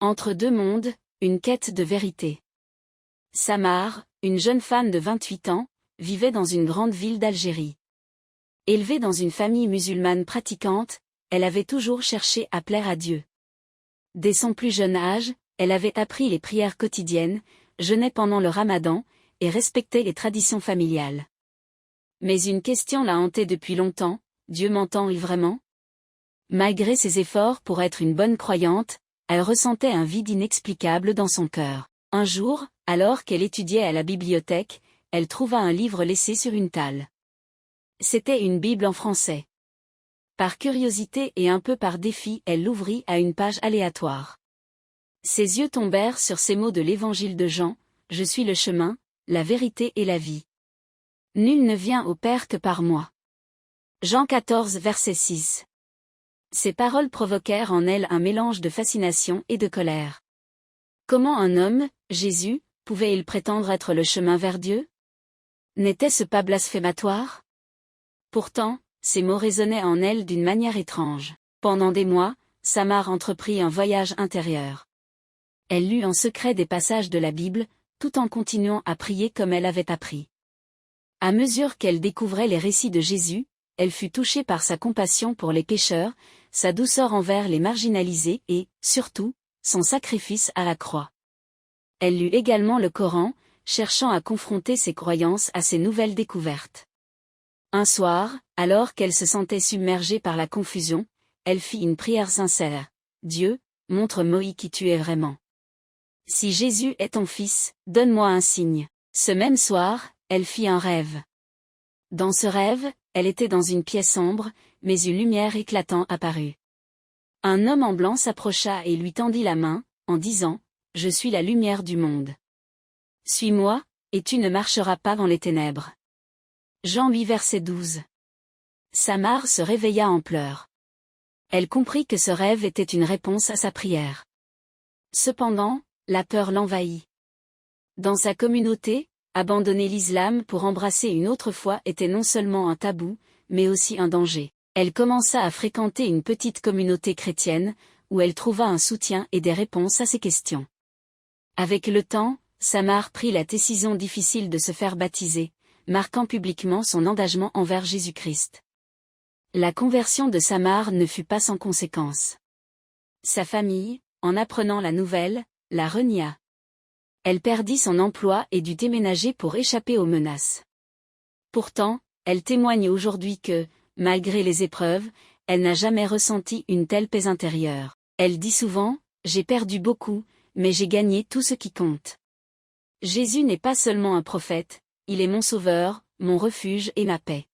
Entre deux mondes, une quête de vérité. Samar, une jeune femme de 28 ans, vivait dans une grande ville d'Algérie. Élevée dans une famille musulmane pratiquante, elle avait toujours cherché à plaire à Dieu. Dès son plus jeune âge, elle avait appris les prières quotidiennes, jeûnait pendant le ramadan, et respectait les traditions familiales. Mais une question la hantait depuis longtemps, Dieu m'entend-il vraiment? Malgré ses efforts pour être une bonne croyante, elle ressentait un vide inexplicable dans son cœur. Un jour, alors qu'elle étudiait à la bibliothèque, elle trouva un livre laissé sur une table. C'était une Bible en français. Par curiosité et un peu par défi, elle l'ouvrit à une page aléatoire. Ses yeux tombèrent sur ces mots de l'Évangile de Jean, « Je suis le chemin, la vérité et la vie. Nul ne vient au Père que par moi. » Jean 14 verset 6. Ces paroles provoquèrent en elle un mélange de fascination et de colère. Comment un homme, Jésus, pouvait-il prétendre être le chemin vers Dieu? N'était-ce pas blasphématoire? Pourtant, ces mots résonnaient en elle d'une manière étrange. Pendant des mois, Samar entreprit un voyage intérieur. Elle lut en secret des passages de la Bible, tout en continuant à prier comme elle avait appris. À mesure qu'elle découvrait les récits de Jésus, elle fut touchée par sa compassion pour les pécheurs, sa douceur envers les marginalisés et, surtout, son sacrifice à la croix. Elle lut également le Coran, cherchant à confronter ses croyances à ces nouvelles découvertes. Un soir, alors qu'elle se sentait submergée par la confusion, elle fit une prière sincère. « Dieu, montre-moi qui tu es vraiment. Si Jésus est ton fils, donne-moi un signe. » Ce même soir, elle fit un rêve. Dans ce rêve, elle était dans une pièce sombre, mais une lumière éclatante apparut. Un homme en blanc s'approcha et lui tendit la main, en disant « Je suis la lumière du monde. Suis-moi, et tu ne marcheras pas dans les ténèbres. » Jean 8 verset 12. Samar se réveilla en pleurs. Elle comprit que ce rêve était une réponse à sa prière. Cependant, la peur l'envahit. Dans sa communauté, abandonner l'islam pour embrasser une autre foi était non seulement un tabou, mais aussi un danger. Elle commença à fréquenter une petite communauté chrétienne, où elle trouva un soutien et des réponses à ses questions. Avec le temps, Samar prit la décision difficile de se faire baptiser, marquant publiquement son engagement envers Jésus-Christ. La conversion de Samar ne fut pas sans conséquences. Sa famille, en apprenant la nouvelle, la renia. Elle perdit son emploi et dut déménager pour échapper aux menaces. Pourtant, elle témoigne aujourd'hui que, malgré les épreuves, elle n'a jamais ressenti une telle paix intérieure. Elle dit souvent, « J'ai perdu beaucoup, mais j'ai gagné tout ce qui compte. » Jésus n'est pas seulement un prophète, il est mon sauveur, mon refuge et ma paix.